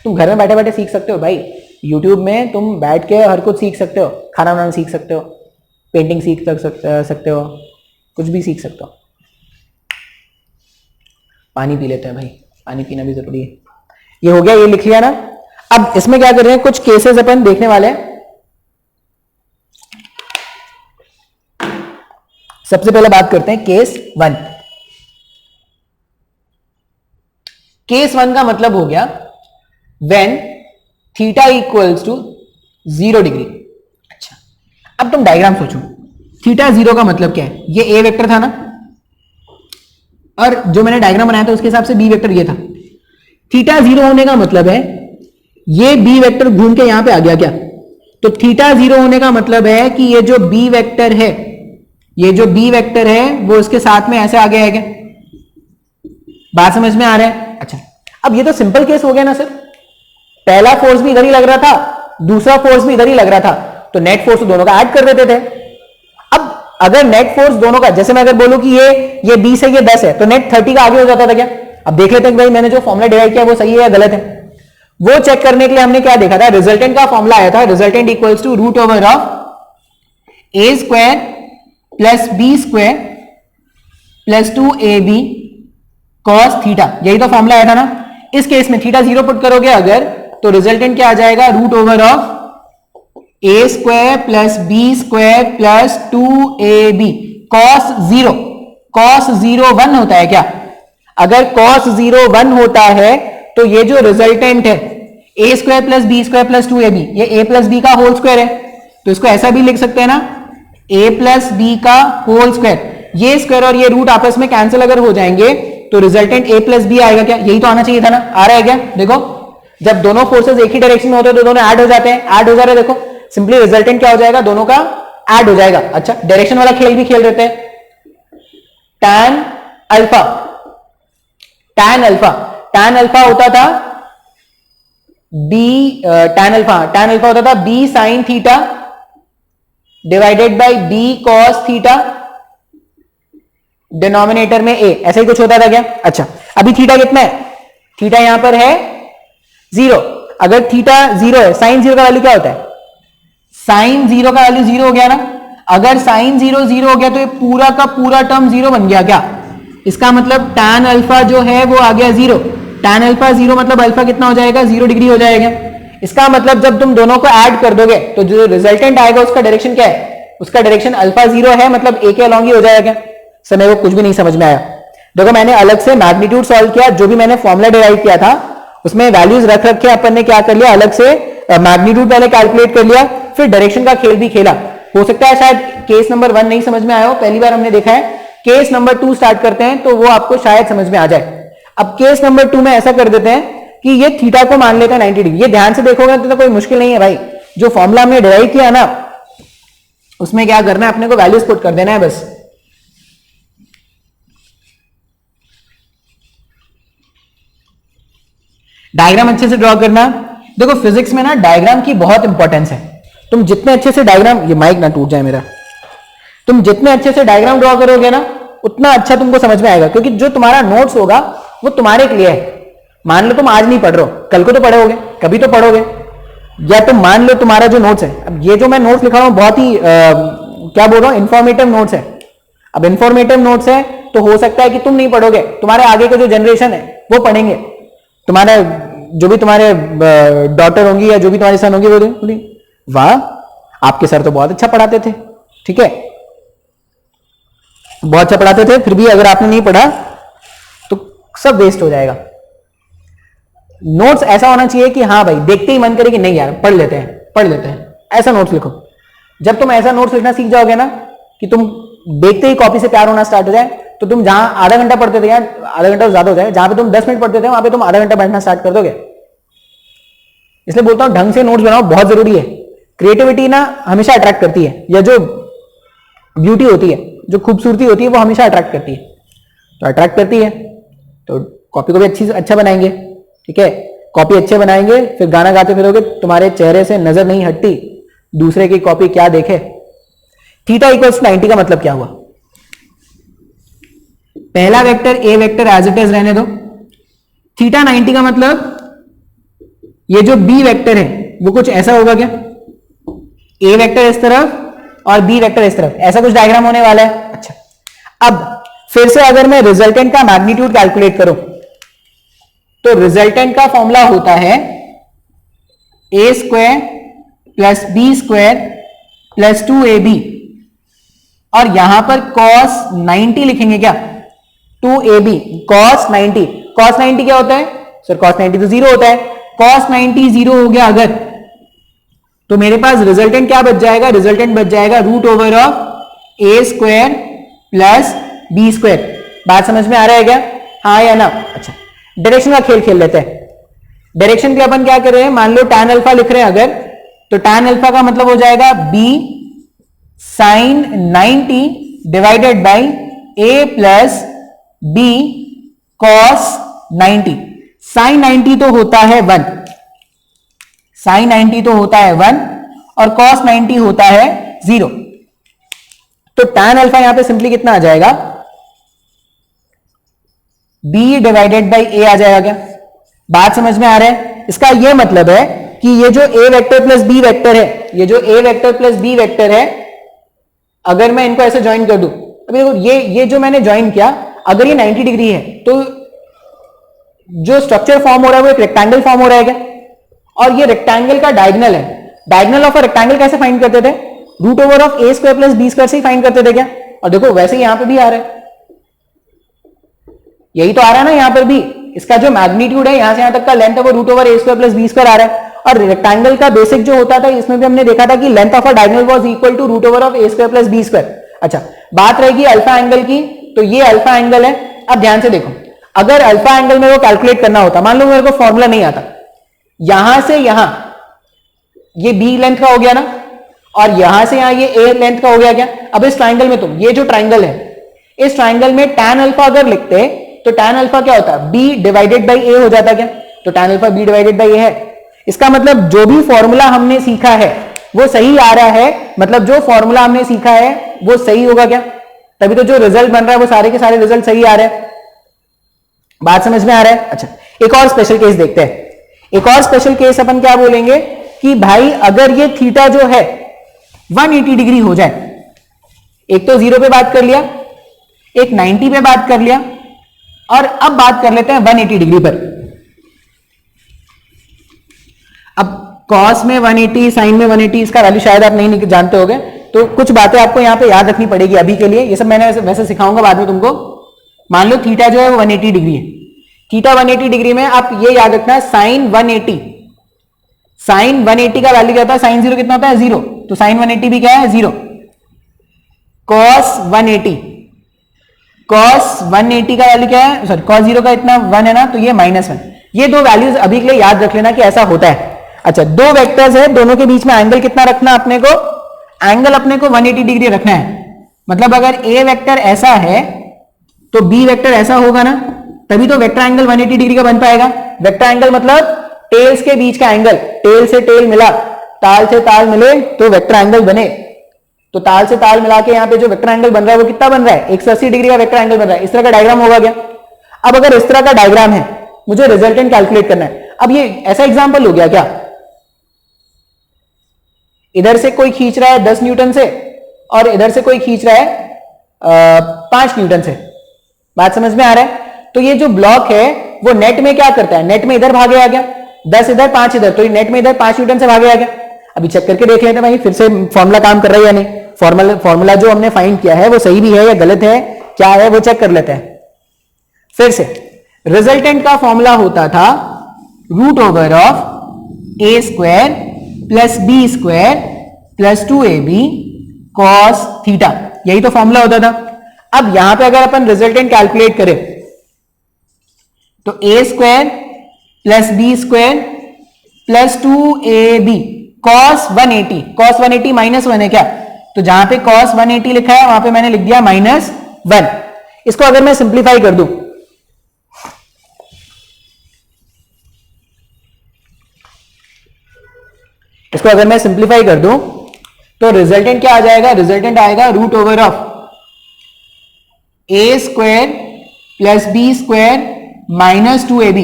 [SPEAKER 1] तुम घर में बैठे बैठे सीख सकते हो भाई। यूट्यूब में तुम बैठ के हर कुछ सीख सकते हो, खाना बनाना सीख सकते हो, पेंटिंग सीख सकते हो, कुछ भी सीख सकते हो। पानी पी लेते हैं भाई, पानी पीना भी जरूरी है। ये हो गया, ये लिख लिया ना। अब इसमें क्या कर रहे हैं, कुछ केसेस अपन देखने वाले हैं। सबसे पहले बात करते हैं केस 1। केस 1 का मतलब हो गया when theta equals to 0 degree. अच्छा, अब तुम डायग्राम सोचो, थीटा 0 का मतलब क्या है। ये ए वेक्टर था ना, और जो मैंने डायग्राम बनाया था उसके हिसाब से बी वेक्टर ये था। थीटा 0 होने का मतलब है ये बी वेक्टर घूम के यहां पे आ गया क्या। तो थीटा 0 होने का मतलब है कि ये जो बी वेक्टर है, ये जो बी वेक्टर है वो इसके साथ में ऐसे आ गया है क्या। बात समझ में आ रहा है। अच्छा, अब ये तो सिंपल केस हो गया ना सर। पहला फोर्स भी इधर ही लग रहा था, दूसरा फोर्स भी इधर ही लग रहा था, तो नेट फोर्स दोनों का ऐड कर देते थे। अब अगर नेट फोर्स दोनों का, जैसे मैं अगर बोलूं कि ये 20 है, ये 10 है, तो नेट 30 का आगे हो जाता था क्या। अब देख लेते हैं भाई मैंने जो फॉर्मुला डिराइव किया वो सही है या गलत है। वो चेक करने के लिए हमने क्या देखा था, रिजल्टेंट का फॉर्मुला आया था, resultant equals to root over of A square plus B square plus 2ab cos theta. यही तो फॉर्मुला आया था ना। इस केस में थीटा 0 पुट करोगे अगर, तो रिजल्टेंट क्या आ जाएगा, root over of A square plus B square plus 2ab cos 0। Cos 0 1 होता है क्या। अगर कॉस 0 1 होता है तो ये जो रिजल्टेंट है A square plus B square plus 2ab, ये ए प्लस बी का होल स्क्वायर है, तो इसको ऐसा भी लिख सकते हैं ना, ए प्लस बी का होल स्क्वायर। ये स्क्वायर और ये रूट आपस में कैंसिल अगर हो जाएंगे तो रिजल्टेंट ए प्लस बी आएगा क्या। यही तो आना चाहिए था ना। आ रहा है क्या, देखो जब दोनों फोर्सेस एक ही डायरेक्शन में होते हैं तो दोनों ऐड हो जाते हैं, ऐड हो जा रहे हैं। देखो सिंपली रिजल्टेंट क्या हो जाएगा, दोनों का ऐड हो जाएगा। अच्छा, डायरेक्शन वाला खेल भी खेल रहे हैं। Tan alpha, tan alpha, tan alpha होता था बी, टैन अल्फा होता था B sine theta divided by B cos theta, denominator में ए, ऐसा ही कुछ होता था क्या। अच्छा, अभी थीटा कितना है, थीटा यहां पर है 0। अगर थीटा 0 है, साइन 0 का वैल्यू क्या होता है, साइन 0 का वैल्यू 0 हो गया ना। अगर साइन 0 0 हो गया तो ये पूरा का पूरा टर्म 0 बन गया क्या। इसका मतलब टैन अल्फा जो है वो आ गया 0। टैन अल्फा 0 मतलब अल्फा कितना हो जाएगा, 0 डिग्री हो जाएगा। इसका मतलब जब तुम दोनों को ऐड कर दोगे तो जो रिजल्टेंट आएगा उसका डायरेक्शन क्या है, उसका डायरेक्शन अल्फा 0 है, मतलब ए के अलॉन्ग ही हो जाएगा। समय वो कुछ भी नहीं समझ में आया। देखो मैंने अलग से मैग्नीट्यूड सॉल्व किया, जो भी मैंने फॉर्मूला डिराइव किया था उसमें वैल्यूज रख रखे अपन ने क्या कर लिया, अलग से मैग्नीट्यूड पहले कैलकुलेट कर लिया, फिर डायरेक्शन का खेल भी खेला। हो सकता है शायद केस नंबर 1 नहीं समझ में आया हो, पहली बार हमने देखा है। केस नंबर 2 स्टार्ट करते हैं तो वो आपको शायद समझ में आ जाए। अब केस नंबर 2 में ऐसा कर देते हैं कि ये थीटा को मान लेते हैं 90 डिग्री। ये ध्यान से देखोगे तो कोई मुश्किल नहीं है भाई। जो फॉर्मूला हमने डिराइव किया ना उसमें क्या करना है, अपने को वैल्यूज पुट कर देना है बस। डायग्राम अच्छे से ड्रॉ करना। देखो फिजिक्स में ना डायग्राम की बहुत इंपॉर्टेंस है। तुम जितने अच्छे से डायग्राम, ये माइक ना टूट जाए मेरा, तुम जितने अच्छे से डायग्राम ड्रॉ करोगे ना उतना अच्छा तुमको समझ में आएगा, क्योंकि जो तुम्हारा नोट्स होगा वो तुम्हारे के लिए है। मान लो तुम आज नहीं पढ़ रहे हो, कल को तो पढ़ोगे, कभी तो पढ़ोगे। या तुम मान लो तुम्हारा जो नोट्स है, अब ये जो मैं नोट्स लिखा रहा हूं बहुत ही क्या बोल रहा हूं, इंफॉर्मेटिव नोट्स है। अब इंफॉर्मेटिव नोट्स है तो हो सकता है कि तुम नहीं पढ़ोगे, तुम्हारे आगे का जो जनरेशन है वो पढ़ेंगे। तुम्हारे जो भी तुम्हारे डॉटर होंगी या जो भी तुम्हारे सन होंगे वो बोलेंगे वाह आपके सर तो बहुत अच्छा पढ़ाते थे। ठीक है, बहुत अच्छा पढ़ाते थे, फिर भी अगर आपने नहीं पढ़ा तो सब वेस्ट हो जाएगा। नोट्स ऐसा होना चाहिए कि हाँ भाई देखते ही मन करे कि नहीं यार पढ़ लेते हैं, पढ़ लेते हैं, ऐसा नोट्स लिखो। जब तुम ऐसा नोट्स लिखना सीख जाओगे ना कि तुम देखते ही कॉपी से प्यार होना स्टार्ट हो जाए, तो तुम जहां आधा घंटा पढ़ते थे, आधा घंटा ज्यादा हो जाए, जहां पे तुम 10 मिनट पढ़ते थे वहां पे तुम आधा घंटा बैठना स्टार्ट कर दोगे। इसलिए बोलता हूं ढंग से नोट्स बनाओ, बहुत जरूरी है। क्रिएटिविटी ना हमेशा अट्रैक्ट करती है, या जो ब्यूटी होती है, जो खूबसूरती होती है वो हमेशा अट्रैक्ट करती है। तो अट्रैक्ट करती है तो कॉपी को भी अच्छा बनाएंगे। ठीक है, कॉपी अच्छे बनाएंगे, फिर गाना गाते फिरोगे, तुम्हारे चेहरे से नजर नहीं हटती दूसरे की कॉपी क्या देखे। थीटा इक्वल्स 90 का मतलब क्या हुआ? पहला vector A vector as it is रहने दो। थीटा 90 का मतलब ये जो बी वेक्टर है वो कुछ ऐसा होगा क्या? ए वेक्टर इस तरफ और बी वेक्टर इस तरफ, ऐसा कुछ डायग्राम होने वाला है। अच्छा, अब फिर से अगर मैं रिजल्टेंट का मैग्नीट्यूड कैलकुलेट करूं तो रिजल्टेंट का फॉर्मूला होता है A square plus B square plus 2ab, और यहां पर cos 90 लिखेंगे क्या? 2ab cos 90। cos 90 क्या होता है सर? cos 90 तो 0 होता है। cos 90 0 हो गया अगर, तो मेरे पास रिजल्टेंट क्या बच जाएगा? रिजल्टेंट बच जाएगा root over of A square plus B square. बात समझ में आ रहा है क्या? हाँ या ना? अच्छा, डायरेक्शन का खेल खेल लेते हैं। डायरेक्शन के अपन क्या कर रहे हैं, मान लो tan अल्फा लिख रहे हैं अगर, तो tan अल्फा का मतलब हो जाएगा b sin 90 divided by a plus b cos 90। sin 90 तो होता है 1, sin 90 तो होता है 1 और cos 90 होता है 0। तो tan अल्फा यहां पे सिंपली कितना आ जाएगा? b डिवाइडेड बाई a आ जाएगा क्या? बात समझ में आ रहा है? इसका यह मतलब है कि ये जो a vector plus b vector है, ये जो a vector plus b vector है, अगर मैं इनको ऐसे ज्वाइन कर दूं, अभी देखो ये जो मैंने ज्वाइन किया, अगर ये 90 डिग्री है तो जो स्ट्रक्चर फॉर्म हो रहा है वो एक रेक्टेंगल फॉर्म हो रहा है क्या? और ये रेक्टेंगल का डायगोनल है। डायगोनल ऑफ अ रेक्टेंगल कैसे फाइंड करते थे? Root over of A square plus B square से ही फाइंड करते थे क्या? और देखो वैसे ही यहां पे भी आ रहा है, यही तो आ रहा है ना यहां पर भी। इसका जो मैग्नीट्यूड है यहां से यहां तक का लेंथ है वो root over A square plus B square आ रहा है। और रेक्टेंगल का बेसिक जो होता था इसमें भी हमने देखा था कि length of a diagonal was equal to root over of A square plus B square. अच्छा, बात रहेगी अल्फा एंगल की, तो ये अल्फा एंगल है। अब ध्यान से देखो, अगर अल्फा एंगल में वो कैलकुलेट करना होता, मान लो मेरे को फॉर्मूला नहीं आता, यहां से यहां ये बी लेंथ का हो गया ना, और यहां से यहां ये ए लेंथ का हो गया क्या? अब इस ट्राइंगल में तुम ये जो ट्राइंगल है, इस ट्राइंगल में tan अल्फा अगर लिखते तो tan अल्फा क्या होता? b डिवाइडेड बाई a हो जाता क्या? तो tan alpha b divided by a है। इसका मतलब जो भी फॉर्मूला हमने सीखा है वो सही आ रहा है, मतलब जो फॉर्मूला हमने सीखा है वो सही होगा क्या? तभी तो जो रिजल्ट बन रहा है वो सारे के सारे रिजल्ट सही आ रहे हैं। बात समझ में आ रहा है? अच्छा, एक और स्पेशल केस देखते हैं। एक और स्पेशल केस अपन क्या बोलेंगे कि भाई अगर ये थीटा जो है 180 डिग्री हो जाए, एक तो 0 पे बात कर लिया, एक 90 पे बात कर लिया, और अब बात कर लेते हैं 180 डिग्री पर। अब cos में 180, sin में 180, इसका वैल्यू शायद आप नहीं जानते होंगे, तो कुछ बातें आपको यहां पे याद रखनी पड़ेगी अभी के लिए। ये सब मैंने वैसे सिखाऊंगा बाद में तुमको। मान लो थीटा जो है वो 180 डिग्री है। थीटा 180 डिग्री में आप ये याद रखना sin 180, sin 180 का वैल्यू क्या होता है? sin 0 कितना होता है? 0। तो sin 180 भी क्या है? 0। cos 180, cos 180 का वैल्यू क्या है? सॉरी, cos 0 का इतना 1 है ना, तो ये -1। ये दो वैल्यूज अभी के लिए याद रख लेना कि ऐसा होता है। अच्छा, दो वेक्टर्स है, दोनों के बीच में एंगल कितना रखना अपने को? एंगल अपने को 180 डिग्री रखना है। मतलब अगर ए वेक्टर ऐसा है तो बी वेक्टर ऐसा होगा ना, तभी तो वेक्टर एंगल 180 डिग्री का बन पाएगा। वेक्टर एंगल मतलब टेल्स के बीच का एंगल, टेल से टेल मिला, ताल से ताल मिले तो वेक्टर एंगल बने। तो ताल से ताल मिला के यहाँ पे जो वेक्टर एंगल बन रहा है वो कितना बन रहा है, 180 डिग्री का वेक्टर एंगल बन रहा है। इस तरह का डायग्राम होगा क्या? अब अगर इस तरह का डायग्राम है, मुझे रिजल्टेंट कैलकुलेट करना है। अब ये ऐसा एग्जांपल हो गया क्या, इधर से कोई खींच रहा है 10 न्यूटन से और इधर से कोई खींच रहा है 5 न्यूटन से, बात समझ में आ रहा है? तो ये जो ब्लॉक है वो नेट में क्या करता है, नेट में इधर भागे आ गया, 10 इधर 5 इधर, तो ये नेट में इधर 5 न्यूटन से भागे आ गया। अभी चेक करके देख लेते हैं भाई फिर से फॉर्मूला काम कर रहा है या नहीं, फॉर्मूला जो हमने फाइंड किया है वो सही भी है या गलत है, क्या है वो चेक कर लेते हैं फिर से। रिजल्टेंट का फॉर्मूला होता था root over of A square plus B square plus 2ab cos theta, यही तो फॉर्मूला होता था। अब यहां पे अगर अपन रिजल्टेंट कैलकुलेट करें तो A square plus B square plus 2ab cos 180, cos 180 minus 1 है क्या, तो जहां पे कॉस 180 लिखा है वहां पे मैंने लिख दिया -1। इसको अगर मैं सिंप्लीफाई कर दूं, इसको अगर मैं सिंप्लीफाई कर दूं तो रिजल्टेंट क्या आ जाएगा, रिजल्टेंट आएगा root over of A square plus B square minus 2ab,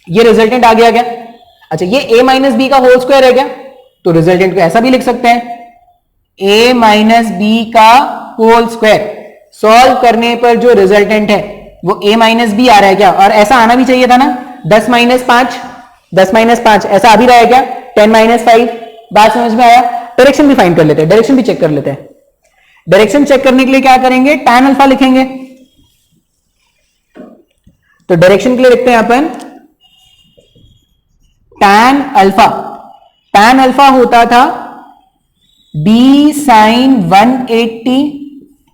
[SPEAKER 1] ये रिजल्टेंट आ गया क्या? अच्छा, ये a माइनस बी का होल स्क्वायर है क्या, तो रिजल्टेंट को ऐसा भी लिख सकते हैं a माइनस बी का होल स्क्वायर। सॉल्व करने पर जो रिजल्टेंट है वो a माइनस बी आ रहा है क्या, और ऐसा आना भी चाहिए था ना, 10 माइनस 5, 10 माइनस 5 ऐसा आ भी रहा है क्या, 10 माइनस 5, बात समझ में आया? डायरेक्शन भी फाइंड कर लेते हैं, डायरेक्शन भी चेक कर लेते हैं। डायरेक्शन चेक करने के लिए क्या करेंगे, tan अल्फा लिखेंगे। तो डायरेक्शन के लिए लिखते हैं अपन tan अल्फा, tan अल्फा होता था b sin 180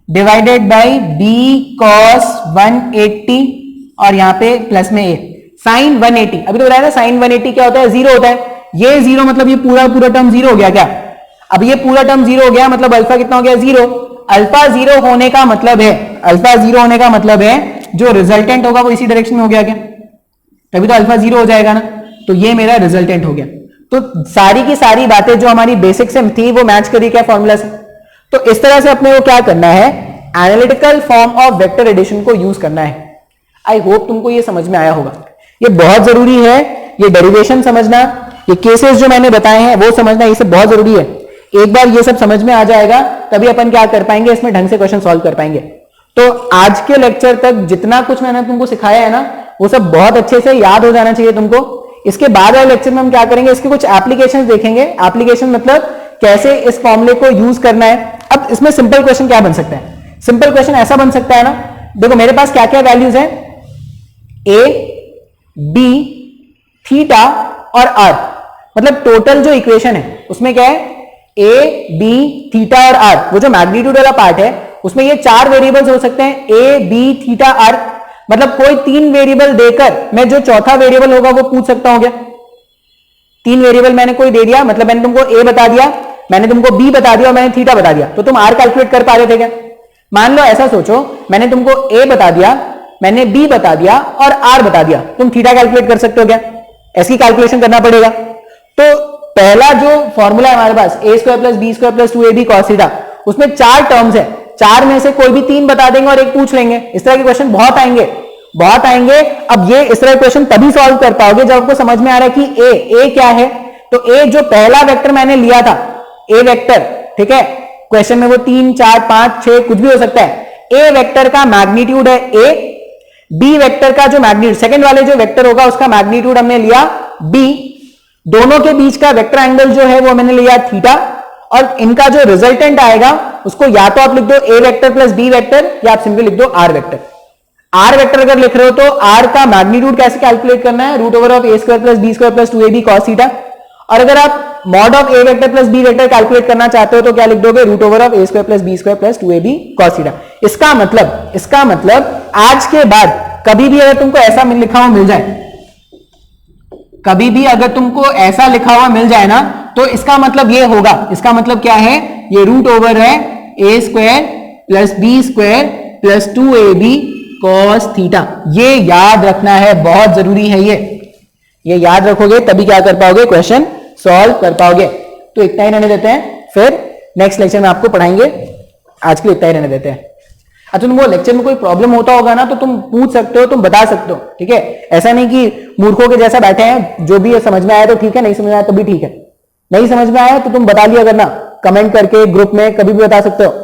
[SPEAKER 1] divided by b cos 180 और यहां पे प्लस में a sin 180। अभी तो बताया था sin 180 क्या होता है, जीरो होता है। ये जीरो मतलब ये पूरा टर्म जीरो हो गया क्या, अब ये पूरा टर्म जीरो हो गया मतलब अल्फा कितना हो गया, जीरो। अल्फा जीरो होने का मतलब है, अल्फा जीरो होने का मतलब है जो रिजल्टेंट होगा वो इसी डायरेक्शन में हो गया क्या, तभी तो अल्फा जीरो हो जाएगा ना। तो ये मेरा रिजल्टेंट हो गया। तो सारी की सारी बातें जो हमारी बेसिक से थी वो मैच करी क्या फॉर्मूला से। तो इस तरह से अपने को क्या करना है, analytical form of vector addition को यूज करना है। आई होप तुमको ये समझ में आया होगा। ये बहुत जरूरी है, ये डेरिवेशन समझना, ये केसेस जो मैंने बताए हैं वो समझना, ये सब बहुत जरूरी है। एक बार ये सब समझ में आ जाएगा तभी अपन क्या कर पाएंगे, इसमें ढंग से क्वेश्चन सॉल्व कर पाएंगे। तो आज के लेक्चर तक जितना कुछ मैंने तुमको सिखाया है ना वो सब बहुत अच्छे से याद हो जाना चाहिए तुमको। इसके बाद वाले लेक्चर में हम क्या करेंगे, इसके कुछ एप्लीकेशंस देखेंगे। एप्लीकेशन मतलब कैसे इस फॉर्मूले को यूज करना है। अब इसमें सिंपल क्वेश्चन क्या बन सकता है, सिंपल क्वेश्चन ऐसा बन सकता है ना, देखो मेरे पास क्या क्या वैल्यूज है, ए बी थीटा और आर, मतलब टोटल जो इक्वेशन है उसमें क्या है, ए बी थीटा और आर। वो जो मैग्नीट्यूड वाला पार्ट है उसमें ये 4 वेरिएबल्स हो सकते हैं, ए बी थीटा आर। मतलब कोई 3 वेरिएबल देकर मैं जो चौथा वेरिएबल होगा वो पूछ सकता हूं क्या। 3 वेरिएबल मैंने कोई दे दिया, मतलब मैंने तुमको ए बता दिया, मैंने तुमको बी बता दिया और मैंने थीटा बता दिया, तो तुम आर कैलकुलेट कर पा रहे थे क्या। मान लो ऐसा सोचो, मैंने तुमको ए बता दिया, मैंने बी बता दिया और आर बता दिया, तुम थीटा कैलकुलेट कर सकते हो क्या, ऐसी कैलकुलेशन करना पड़ेगा। तो पहला जो फॉर्मूला है हमारे पास A square plus B square plus 2ab cos theta, उसमें 4 टर्म्स है, 4 में से कोई भी 3 बता देंगे और एक पूछ लेंगे। इस तरह के क्वेश्चन बहुत आएंगे, बहुत आएंगे। अब ये इस तरह के क्वेश्चन तभी सॉल्व कर पाओगे जब आपको समझ में आ रहा है कि ए क्या है। तो ए जो पहला वेक्टर मैंने लिया था, ए वेक्टर, ठीक है, क्वेश्चन में वो 3 4 5 6 कुछ भी हो सकता है। ए वेक्टर का मैग्नीट्यूड है ए, बी वेक्टर का जो मैग्नीट्यूड सेकंड वाले जो वेक्टर होगा उसका मैग्नीट्यूड हमने लिया बी, दोनों के बीच का वेक्टर एंगल जो है वो मैंने लिया थीटा, और इनका जो रिजल्टेंट आएगा उसको या तो आप लिख दो ए वेक्टर प्लस बी वेक्टर या आप सिंपली लिख दो आर वेक्टर। आर वेक्टर अगर लिख रहे हो तो आर का मैग्नीट्यूड कैसे कैलकुलेट करना है, root over of A square plus B square plus 2ab cos theta. और अगर आप mod of A vector plus B vector calculate करना चाहते हो तो क्या लिख दोगे, root over of A square plus B square plus 2ab cos theta. इसका मतलब आज के बाद कभी भी अगर तुमको ऐसा लिखा हुआ मिल जाए, कभी भी अगर तुमको ऐसा लिखा हुआ मिल जाए ना, तो इसका मतलब ये होगा, इसका मतलब क्या है, ये रूट ओवर है A square plus B square plus 2ab cos theta. ये याद रखना है, बहुत जरूरी है ये याद रखोगे तभी क्या कर पाओगे, क्वेश्चन सॉल्व कर पाओगे। तो इतना ही रहने देते हैं, फिर नेक्स्ट लेक्चर में आपको पढ़ाएंगे। आज के लिए इतना ही रहने देते हैं। अच्छा, तुम वो लेक्चर में कोई प्रॉब्लम होता होगा ना तो तुम पूछ सकते हो, तुम बता सकते हो, ठीक है। ऐसा नहीं कि मूर्खों के जैसा बैठे हैं, जो भी समझ में आया तो ठीक है, नहीं समझ में आया तो भी ठीक है। नहीं समझ में आया तो तुम बता लिया करना, कमेंट करके ग्रुप में कभी भी बता सकते हो।